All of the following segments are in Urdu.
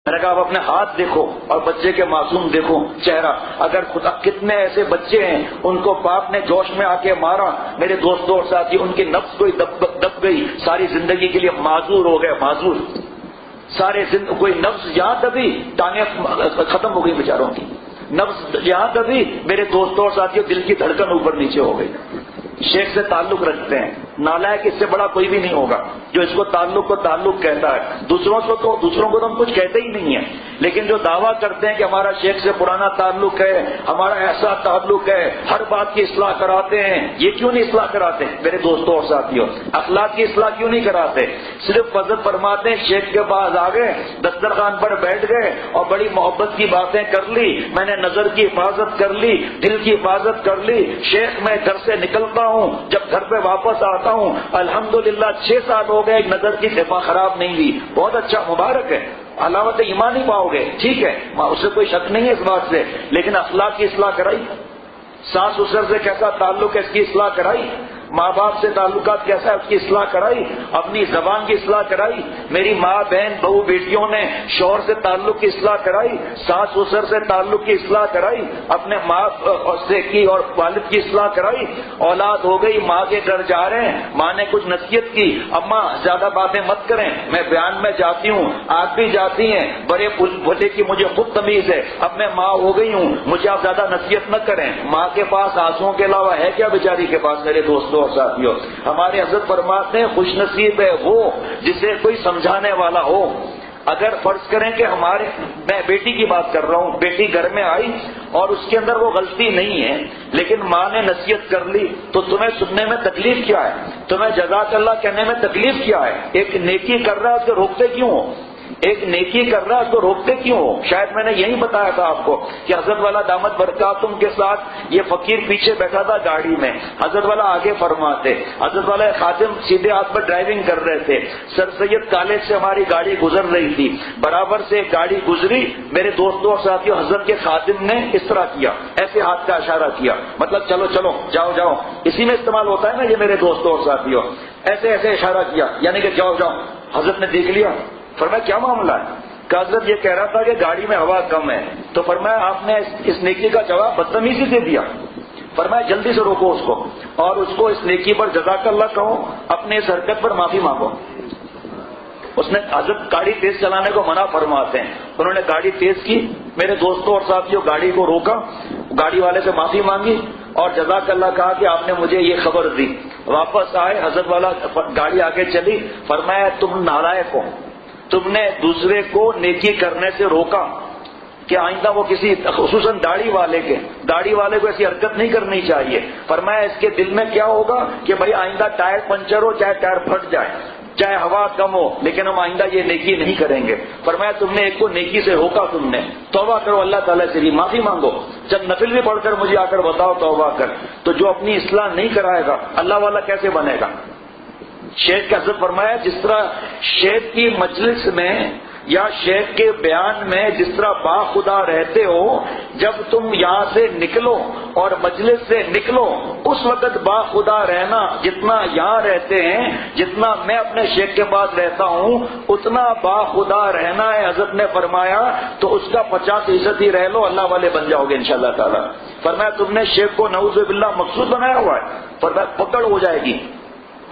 میں نے کہا آپ اپنے ہاتھ دیکھو اور بچے کے معصوم دیکھو چہرہ. اگر خدا کتنے ایسے بچے ہیں ان کو باپ نے جوش میں آ کے مارا میرے دوستوں اور ساتھی، ان کی نفس کوئی دب گئی، ساری زندگی کے لیے معذور ہو گئے، معذور سارے کوئی نفس یہاں دبی ٹانگیں ختم ہو گئی بیچاروں کی، نفس یہاں دبی میرے دوستوں اور ساتھیوں دل کی دھڑکن اوپر نیچے ہو گئی. شیخ سے تعلق رکھتے ہیں، نالائق اس سے بڑا کوئی بھی نہیں ہوگا جو اس کو تعلق کہتا ہے. دوسروں کو تو ہم کچھ کہتے ہی نہیں ہیں، لیکن جو دعویٰ کرتے ہیں کہ ہمارا شیخ سے پرانا تعلق ہے، ہمارا ایسا تعلق ہے، ہر بات کی اصلاح کراتے ہیں، یہ کیوں نہیں اصلاح کراتے میرے دوستوں اور ساتھیوں؟ اخلاق کی اصلاح کیوں نہیں کراتے؟ صرف فضل فرماتے ہیں شیخ کے پاس آ گئے، دسترخوان پر بیٹھ گئے اور بڑی محبت کی باتیں کر لی، میں نے نظر کی حفاظت کر لی، دل کی حفاظت کر لی. شیخ میں گھر سے نکلتا ہوں، جب گھر پہ واپس آتا ہوں الحمدللہ 6 سال ہو گئے، ایک نظر کی دفاع خراب نہیں ہوئی. بہت اچھا، مبارک ہے، علامت ایمان ہی پاؤ گے، ٹھیک ہے، اس سے کوئی شک نہیں ہے اس بات سے. لیکن اخلاق کی اصلاح کرائی، ساس سسر سے کیسا تعلق ہے اس کی اصلاح کرائی، ماں باپ سے تعلقات کیسا ہے اس کی اصلاح کرائی، اپنی زبان کی اصلاح کرائی. میری ماں بہن بہو بیٹیوں نے شوہر سے تعلق کی اصلاح کرائی، ساس سسر سے تعلق کی اصلاح کرائی، اپنے ماں سے کی اور والد کی اصلاح کرائی. اولاد ہو گئی، ماں کے گھر جا رہے ہیں، ماں نے کچھ نصیحت کی، اماں زیادہ باتیں مت کریں، میں بیان میں جاتی ہوں، آپ بھی جاتی ہیں، بڑے بھلے کی مجھے خود تمیز ہے، اب میں ماں ہو گئی ہوں، مجھے آپ زیادہ نصیحت نہ کریں. ماں کے پاس آنسوؤں کے علاوہ ہے کیا بیچاری کے پاس؟ میرے دوستوں اور ساتھیوں، ہمارے حضرت فرماتے ہیں خوش نصیب ہے وہ جسے کوئی سمجھانے والا ہو. اگر فرض کریں کہ میں بیٹی کی بات کر رہا ہوں، بیٹی گھر میں آئی اور اس کے اندر وہ غلطی نہیں ہے لیکن ماں نے نصیحت کر لی، تو تمہیں سننے میں تکلیف کیا ہے؟ تمہیں جزاک اللہ کہنے میں تکلیف کیا ہے؟ ایک نیکی کر رہا ہے اس کو روکتے کیوں ہو؟ ایک نیکی کر رہا ہے اس کو روکتے کیوں ہو؟ شاید میں نے یہی بتایا تھا آپ کو کہ حضرت والا دامت برکاتہم کے ساتھ یہ فقیر پیچھے بیٹھا تھا گاڑی میں، حضرت والا آگے فرماتے، حضرت والا خادم سیدھے ہاتھ پر ڈرائیونگ کر رہے تھے. سر سید کالج سے ہماری گاڑی گزر رہی تھی، برابر سے ایک گاڑی گزری، میرے دوستوں اور ساتھیوں حضرت کے خادم نے اس طرح کیا، ایسے ہاتھ کا اشارہ کیا، مطلب چلو چلو جاؤ جاؤ، اسی میں استعمال ہوتا ہے نا یہ میرے دوستوں اور ساتھیوں، ایسے ایسے اشارہ کیا یعنی کہ جاؤ جاؤ. حضرت نے دیکھ لیا، فرمایا کیا معاملہ ہے؟ کہ حضرت یہ کہہ رہا تھا کہ گاڑی میں ہوا کم ہے. تو فرمایا آپ نے اس نیکی کا جواب بدتمیزی سے دیا. فرمایا جلدی سے روکو اس کو اور اس کو اس نیکی پر جزاک اللہ کہو، اپنے اس حرکت پر معافی مانگو. اس نے حضرت گاڑی تیز چلانے کو منع فرماتے ہیں، انہوں نے گاڑی تیز کی، میرے دوستوں اور ساتھیوں گاڑی کو روکا، گاڑی والے سے معافی مانگی اور جزاک اللہ کہا کہ آپ نے مجھے یہ خبر دی. واپس آئے، حضرت والا گاڑی آگے چلی، فرمایا تم نالائق ہو، تم نے دوسرے کو نیکی کرنے سے روکا کہ آئندہ وہ کسی خصوصاً داڑھی والے کو ایسی حرکت نہیں کرنی چاہیے. فرمایا اس کے دل میں کیا ہوگا کہ بھائی آئندہ ٹائر پنچر ہو، چاہے ٹائر پھٹ جائے، چاہے ہوا کم ہو، لیکن ہم آئندہ یہ نیکی نہیں کریں گے. فرمایا تم نے ایک کو نیکی سے روکا، تم نے توبہ کرو، اللہ تعالیٰ سے بھی معافی مانگو، جب نفل بھی پڑھ کر مجھے آ کر بتاؤ توبہ کر. تو جو اپنی اصلاح نہیں کرائے گا اللہ والا کیسے بنے گا؟ شیخ کا حضرت فرمایا جس طرح شیخ کی مجلس میں یا شیخ کے بیان میں جس طرح باخدا رہتے ہو، جب تم یہاں سے نکلو اور مجلس سے نکلو اس وقت باخدا رہنا، جتنا یہاں رہتے ہیں، جتنا میں اپنے شیخ کے پاس رہتا ہوں اتنا باخدا رہنا ہے. حضرت نے فرمایا تو اس کا 50% ہی رہ لو، اللہ والے بن جاؤ گے انشاءاللہ تعالی. فرمایا تم نے شیخ کو نعوذ باللہ مقصود بنایا ہوا ہے، فرمایا پکڑ ہو جائے گی.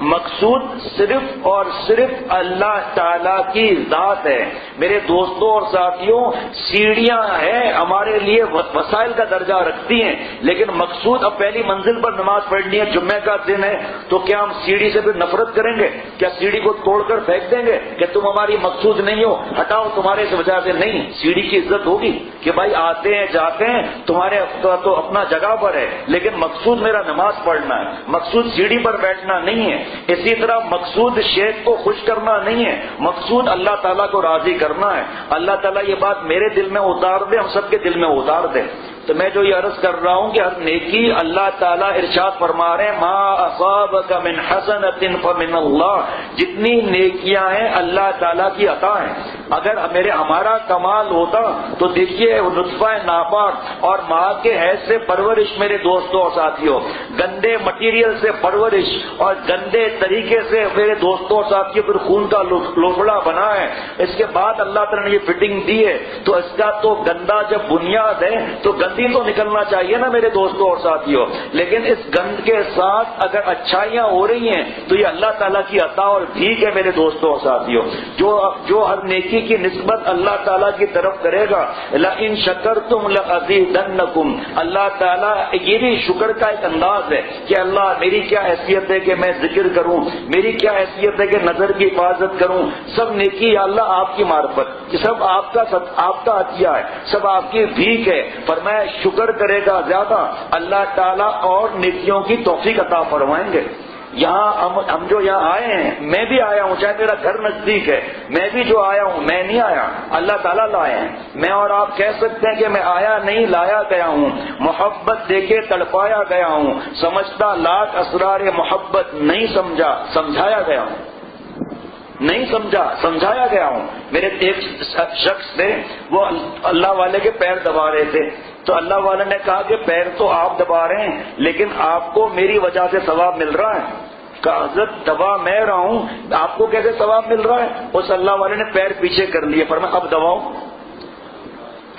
مقصود صرف اور صرف اللہ تعالیٰ کی ذات ہے. میرے دوستوں اور ساتھیوں سیڑھیاں ہیں ہمارے لیے وسائل کا درجہ رکھتی ہیں، لیکن مقصود اب پہلی منزل پر نماز پڑھنی ہے، جمعہ کا دن ہے، تو کیا ہم سیڑھی سے پھر نفرت کریں گے؟ کیا سیڑھی کو توڑ کر پھینک دیں گے کہ تم ہماری مقصود نہیں ہو، ہٹاؤ تمہارے اس وجہ سے؟ نہیں، سیڑھی کی عزت ہوگی کہ بھائی آتے ہیں جاتے ہیں، تمہارے تو اپنا جگہ پر ہے، لیکن مقصود میرا نماز پڑھنا ہے، مقصود سیڑھی پر بیٹھنا نہیں ہے. اسی طرح مقصود شیخ کو خوش کرنا نہیں ہے، مقصود اللہ تعالیٰ کو راضی کرنا ہے. اللہ تعالیٰ یہ بات میرے دل میں اتار دے، ہم سب کے دل میں اتار دے. تو میں جو یہ عرض کر رہا ہوں کہ ہر نیکی اللہ تعالیٰ ارشاد فرما رہے ہیں ما اصابک من حسنۃ فمن اللہ، جتنی نیکیاں ہیں اللہ تعالیٰ کی عطا ہیں. اگر ہمارا کمال ہوتا تو دیکھیے نطفہ ناپاک اور ماں کے حیض سے پرورش میرے دوستوں اور ساتھیوں، گندے مٹیریل سے پرورش اور گندے طریقے سے میرے دوستوں اور ساتھیوں پھر خون کا لوبڑا بنا ہے، اس کے بعد اللہ تعالیٰ نے یہ فٹنگ دی ہے، تو اس کا تو گندا جب بنیاد ہے تو گندی تو نکلنا چاہیے نا میرے دوستوں اور ساتھیوں، لیکن اس گند کے ساتھ اگر اچھائیاں ہو رہی ہیں تو یہ اللہ تعالیٰ کی عطا اور بھیک ہے میرے دوستوں اور ساتھیوں۔ جو ہر نیکی کی نسبت اللہ تعالیٰ کی طرف کرے گا، لَإِن شَكَرْتُمْ لَأَزِيدَنَّكُمْ، اللہ تعالیٰ یہ بھی شکر کا ایک انداز ہے کہ اللہ میری کیا حیثیت ہے کہ میں ذکر کروں، میری کیا حیثیت ہے کہ نظر کی حفاظت کروں، سب نیکی یا اللہ آپ کی معرفت، سب آپ کا عطیہ ہے، سب آپ کی بھیک ہے۔ فرمایا شکر کرے گا زیادہ اللہ تعالیٰ اور نیکیوں کی توفیق عطا فرمائیں گے۔ یہاں ہم جو یہاں آئے ہیں، میں بھی آیا ہوں، چاہے میرا گھر نزدیک ہے، میں بھی جو آیا ہوں میں نہیں آیا، اللہ تعالیٰ لائے ہیں۔ میں اور آپ کہہ سکتے ہیں کہ میں آیا نہیں، لایا گیا ہوں، محبت دے کے تڑپایا گیا ہوں، سمجھتا لاکھ اسرار محبت نہیں سمجھا، سمجھایا گیا ہوں، نہیں سمجھا سمجھایا گیا ہوں۔ میرے ایک شخص تھے، وہ اللہ والے کے پیر دبا رہے تھے، تو اللہ والے نے کہا کہ پیر تو آپ دبا رہے ہیں لیکن آپ کو میری وجہ سے ثواب مل رہا ہے۔ کہا حضرت دبا میں رہا ہوں، آپ کو کیسے ثواب مل رہا ہے؟ اس اللہ والے نے پیر پیچھے کر لیے، فرمایا اب دباؤ،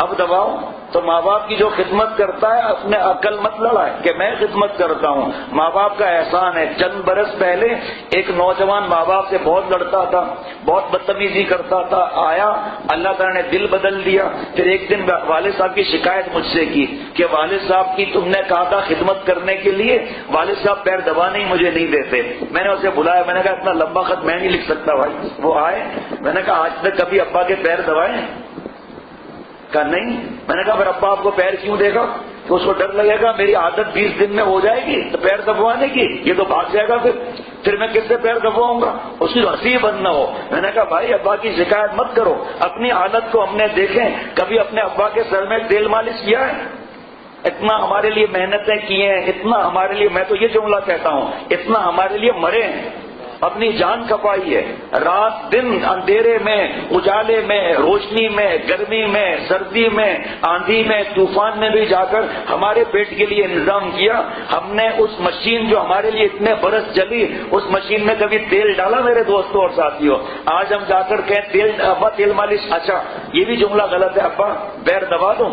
اب دباؤ۔ تو ماں باپ کی جو خدمت کرتا ہے اپنے عقل مت لڑائے کہ میں خدمت کرتا ہوں، ماں باپ کا احسان ہے۔ چند برس پہلے ایک نوجوان ماں باپ سے بہت لڑتا تھا، بہت بدتمیزی کرتا تھا، آیا اللہ تعالیٰ نے دل بدل دیا۔ پھر ایک دن والد صاحب کی شکایت مجھ سے کی کہ والد صاحب کی تم نے کہا تھا خدمت کرنے کے لیے، والد صاحب پیر دبانے ہی مجھے نہیں دیتے۔ میں نے اسے بلایا، میں نے کہا اتنا لمبا خط میں نہیں لکھ سکتا بھائی۔ وہ آئے، میں نے کہا آج تک کبھی ابا کے پیر دبائے؟ کہا نہیں۔ میں نے کہا پھر ابا آپ کو پیر کیوں دے گا؟ کہ اس کو ڈر لگے گا میری عادت 20 دن میں ہو جائے گی تو پیر دبوانے کی، یہ تو بھاگ جائے گا، پھر میں کس سے پیر دبواؤں گا؟ اس کی ہنسی بند نہ ہو۔ میں نے کہا بھائی ابا کی شکایت مت کرو، اپنی حالت کو ہم نے دیکھیں، کبھی اپنے ابا کے سر میں تیل مالش کیا ہے؟ اتنا ہمارے لیے محنتیں کی ہیں، اتنا ہمارے لیے، میں تو یہ جملہ کہتا ہوں، اتنا ہمارے لیے مرے ہیں، اپنی جان کھپائی ہے، رات دن اندھیرے میں، اجالے میں، روشنی میں، گرمی میں، سردی میں، آندھی میں، طوفان میں بھی جا کر ہمارے پیٹ کے لیے انتظام کیا۔ ہم نے اس مشین جو ہمارے لیے اتنے برس چلی، اس مشین میں کبھی تیل ڈالا میرے دوستوں اور ساتھیوں؟ آج ہم جا کر کہیں ابا تیل مالش، اچھا یہ بھی جملہ غلط ہے، ابا پیر دبا دوں،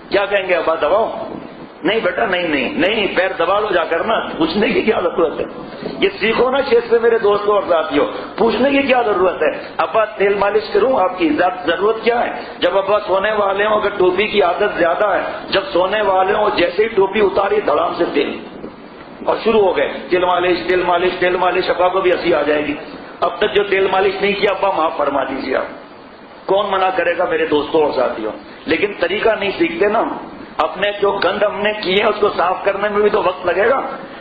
کیا کہیں گے؟ ابا دباؤ؟ نہیں بیٹا نہیں، پیر دبا لو جا کر نا، پوچھنے کی کیا ضرورت ہے؟ یہ سیکھو نا شیخ سے میرے دوستوں اور ساتھیوں، پوچھنے کی کیا ضرورت ہے؟ ابا تیل مالش کروں؟ آپ کی ضرورت کیا ہے؟ جب ابا سونے والے ہوں، اگر ٹوپی کی عادت زیادہ ہے، جب سونے والے ہوں جیسے ہی ٹوپی اتاری دھڑام سے تیل، اور شروع ہو گئے تیل مالش تیل مالش تیل مالش۔ ابا کو بھی ہنسی آ جائے گی، اب تک جو تیل مالش نہیں کیا ابا معاف فرما دیجیے آپ، کون منع کرے گا میرے دوستوں اور ساتھیوں؟ لیکن طریقہ نہیں سیکھتے نا، اپنے جو گند ہم نے کی ہے اس کو صاف کرنے میں بھی تو وقت لگے گا،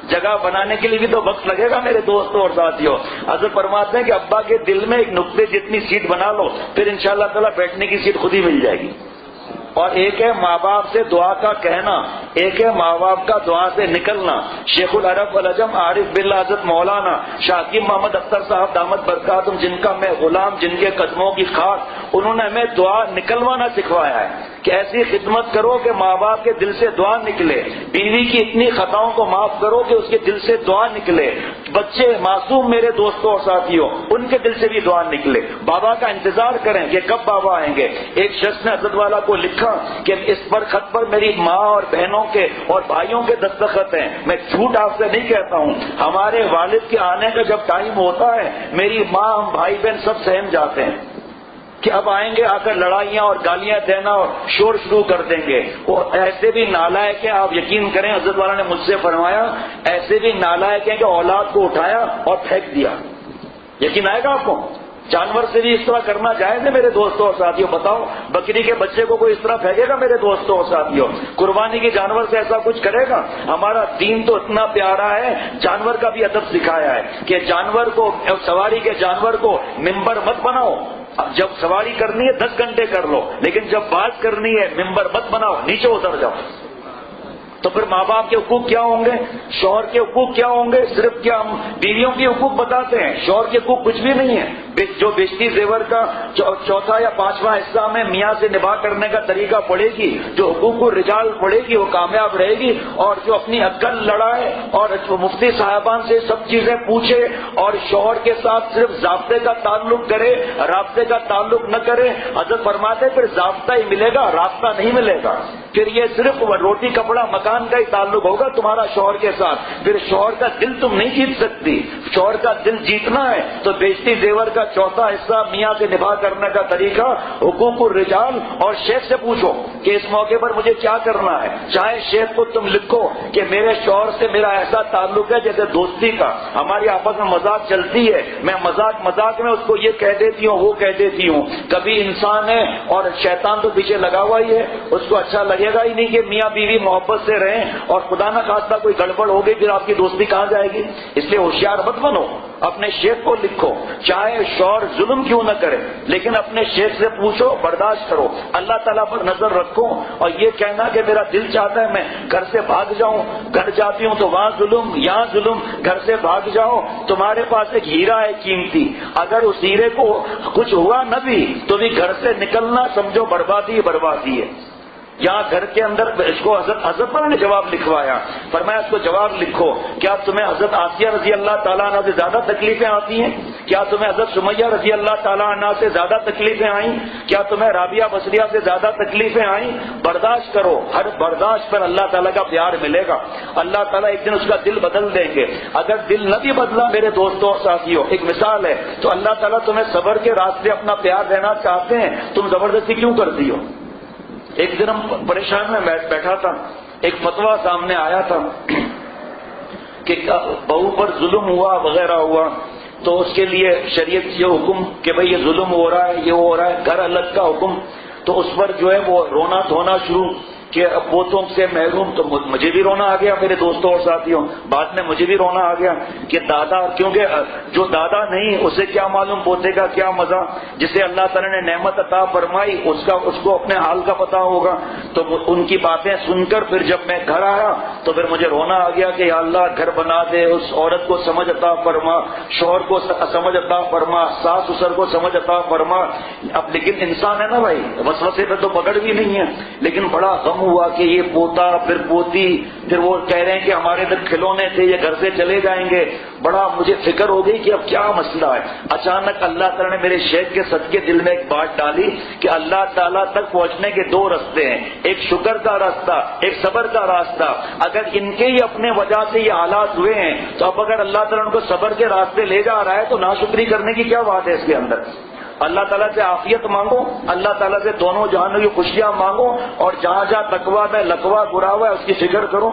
جگہ بنانے کے لیے بھی تو وقت لگے گا میرے دوستوں اور ساتھیوں۔ حضرت فرماتے ہیں کہ ابا کے دل میں ایک نقطے جتنی سیٹ بنا لو، پھر انشاءاللہ تعالیٰ بیٹھنے کی سیٹ خود ہی مل جائے گی۔ اور ایک ہے ماں باپ سے دعا کا کہنا، ایک ہے ماں باپ کا دعا سے نکلنا۔ شیخ العرب والعجم عارف باللہ حضرت مولانا شاہ حکیم محمد اختر صاحب دامت برکاتہم، جن کا میں غلام، جن کے قدموں کی خاک، انہوں نے ہمیں دعا نکلوانا سکھوایا ہے کہ ایسی خدمت کرو کہ ماں باپ کے دل سے دعا نکلے، بیوی کی اتنی خطاؤں کو معاف کرو کہ اس کے دل سے دعا نکلے، بچے معصوم میرے دوستوں اور ساتھیوں ان کے دل سے بھی دعا نکلے، بابا کا انتظار کریں کہ کب بابا آئیں گے۔ ایک شخص نے حضرت والا کو لکھا کہ اس پر خط پر میری ماں اور بہنوں کے اور بھائیوں کے دستخط ہیں، میں جھوٹ آپ سے نہیں کہتا ہوں، ہمارے والد کے آنے کا جب ٹائم ہوتا ہے میری ماں، ہم بھائی بہن سب سہم جاتے ہیں کہ اب آئیں گے، آ کر لڑائیاں اور گالیاں دینا اور شور شروع کر دیں گے۔ وہ ایسے بھی نالائق ہیں، آپ یقین کریں حضرت والا نے مجھ سے فرمایا ایسے بھی نالائق ہیں کہ اولاد کو اٹھایا اور پھینک دیا۔ یقین آئے گا آپ کو؟ جانور سے بھی اس طرح کرنا جائز ہے میرے دوستوں اور ساتھیوں؟ بتاؤ بکری کے بچے کو کوئی اس طرح پھینکے گا میرے دوستوں اور ساتھیوں؟ قربانی کی جانور سے ایسا کچھ کرے گا؟ ہمارا دین تو اتنا پیارا ہے، جانور کا بھی ادب سکھایا ہے کہ جانور کو، سواری کے جانور کو ممبر مت بناؤ، جب سواری کرنی ہے 10 گھنٹے کر لو، لیکن جب بات کرنی ہے ممبر مت بناؤ، نیچے اتر جاؤ۔ تو پھر ماں باپ کے حقوق کیا ہوں گے؟ شوہر کے حقوق کیا ہوں گے؟ صرف کیا ہم بیویوں کے حقوق بتاتے ہیں، شوہر کے حقوق کچھ بھی نہیں ہے۔ جو بیشتی زیور کا چوتھا یا پانچواں حصہ میں میاں سے نباہ کرنے کا طریقہ پڑے گی، جو حقوق الرجال پڑے گی، وہ کامیاب رہے گی۔ اور جو اپنی عقل لڑائے اور مفتی صاحبان سے سب چیزیں پوچھے اور شوہر کے ساتھ صرف ضابطے کا تعلق کرے، رابطے کا تعلق نہ کرے، حضرت فرماتے پھر ضابطہ ہی ملے گا، رابطہ نہیں ملے گا۔ پھر یہ صرف روٹی کپڑا مکان کا ہی تعلق ہوگا تمہارا شوہر کے ساتھ، پھر شوہر کا دل تم نہیں جیت سکتی۔ شوہر کا دل جیتنا ہے تو بیشتی زیور کا چوتھا حصہ میاں سے نباہ کرنے کا طریقہ، حقوق الرجال، اور شیخ سے پوچھو کہ اس موقع پر مجھے کیا کرنا ہے۔ چاہے شیخ کو تم لکھو کہ میرے شوہر سے میرا ایسا تعلق ہے جیسے دوستی کا، ہماری آپس میں مذاق چلتی ہے، میں مذاق میں اس کو یہ کہہ دیتی ہوں، وہ کہہ دیتی ہوں۔ کبھی انسان ہے اور شیطان تو پیچھے لگا ہوا ہی ہے، اس کو اچھا لگے گا ہی نہیں کہ میاں بیوی محبت سے رہیں اور خدا نہ خواستہ کوئی گڑبڑ ہو گئی، پھر آپ کی دوستی کہاں جائے گی؟ اس لیے ہوشیار مت بنو، اپنے شیخ کو لکھو، چاہے شوہر ظلم کیوں نہ کرے لیکن اپنے شیخ سے پوچھو، برداشت کرو، اللہ تعالیٰ پر نظر رکھو۔ اور یہ کہنا کہ میرا دل چاہتا ہے میں گھر سے بھاگ جاؤں، گھر جاتی ہوں تو وہاں ظلم، یہاں ظلم، گھر سے بھاگ جاؤ۔ تمہارے پاس ایک ہیرا ہے قیمتی، اگر اس ہیرے کو کچھ ہوا نہ بھی تو بھی گھر سے نکلنا سمجھو بربادی بربادی ہے۔ یہاں گھر کے اندر اس کو حضرت پر نے جواب لکھوایا، فرمایا اس کو جواب لکھو، کیا تمہیں حضرت آسیہ رضی اللہ تعالیٰ عنہ سے زیادہ تکلیفیں آتی ہیں؟ کیا تمہیں حضرت سمیہ رضی اللہ تعالیٰ عنہ سے زیادہ تکلیفیں آئیں؟ کیا تمہیں رابعہ بصریہ سے زیادہ تکلیفیں آئیں؟ برداشت کرو، ہر برداشت پر اللہ تعالیٰ کا پیار ملے گا، اللہ تعالیٰ ایک دن اس کا دل بدل دیں گے۔ اگر دل نہ بھی بدلا میرے دوستوں اور ساتھیوں، ایک مثال ہے، تو اللہ تعالیٰ تمہیں صبر کے راستے اپنا پیار دینا چاہتے ہیں، تم زبردستی کیوں کرتی ہو؟ ایک دن ہم پریشان میں بیٹھا تھا، ایک فتویٰ سامنے آیا تھا کہ بہو پر ظلم ہوا وغیرہ ہوا تو اس کے لیے شریعت یہ حکم کہ بھئی یہ ظلم ہو رہا ہے، یہ ہو رہا ہے، گھر الگ کا حکم، تو اس پر جو ہے وہ رونا دھونا شروع کہ پوتوں سے محروم، تو مجھے بھی رونا آ گیا، میرے دوستوں اور ساتھیوں، بعد میں مجھے بھی رونا آ گیا کہ دادا، کیونکہ جو دادا نہیں اسے کیا معلوم پوتے کا کیا مزہ، جسے اللہ تعالیٰ نے نعمت عطا فرمائی اس کو اپنے حال کا پتہ ہوگا۔ تو ان کی باتیں سن کر پھر جب میں گھر آیا تو پھر مجھے رونا آ گیا کہ یا اللہ گھر بنا دے، اس عورت کو سمجھ عطا فرما، شوہر کو سمجھ عطا فرما، ساس سسر کو سمجھ عطا فرما۔ اب لیکن انسان ہے نا بھائی، وسوسے پہ تو پکڑ بھی نہیں ہے، لیکن بڑا غم ہوا کہ یہ پوتا پھر پوتی، پھر وہ کہہ رہے ہیں کہ ہمارے ادھر کھلونے تھے یہ گھر سے چلے جائیں گے، بڑا مجھے فکر ہو گئی کہ اب کیا مسئلہ ہے۔ اچانک اللہ تعالیٰ نے میرے شیخ کے صدقے دل میں ایک بات ڈالی کہ اللہ تعالیٰ تک پہنچنے کے دو راستے ہیں، ایک شکر کا راستہ، ایک صبر کا راستہ۔ اگر ان کے ہی اپنے وجہ سے یہ حالات ہوئے ہیں تو اب اگر اللہ تعالیٰ ان کو صبر کے راستے لے جا رہا ہے تو ناشکری کرنے کی کیا بات ہے اس کے اندر؟ اللہ تعالیٰ سے عافیت مانگو، اللہ تعالیٰ سے دونوں جہانوں کی خوشیاں مانگو، اور جہاں جہاں تقویٰ میں لقوہ برا ہوا ہے اس کی فکر کرو۔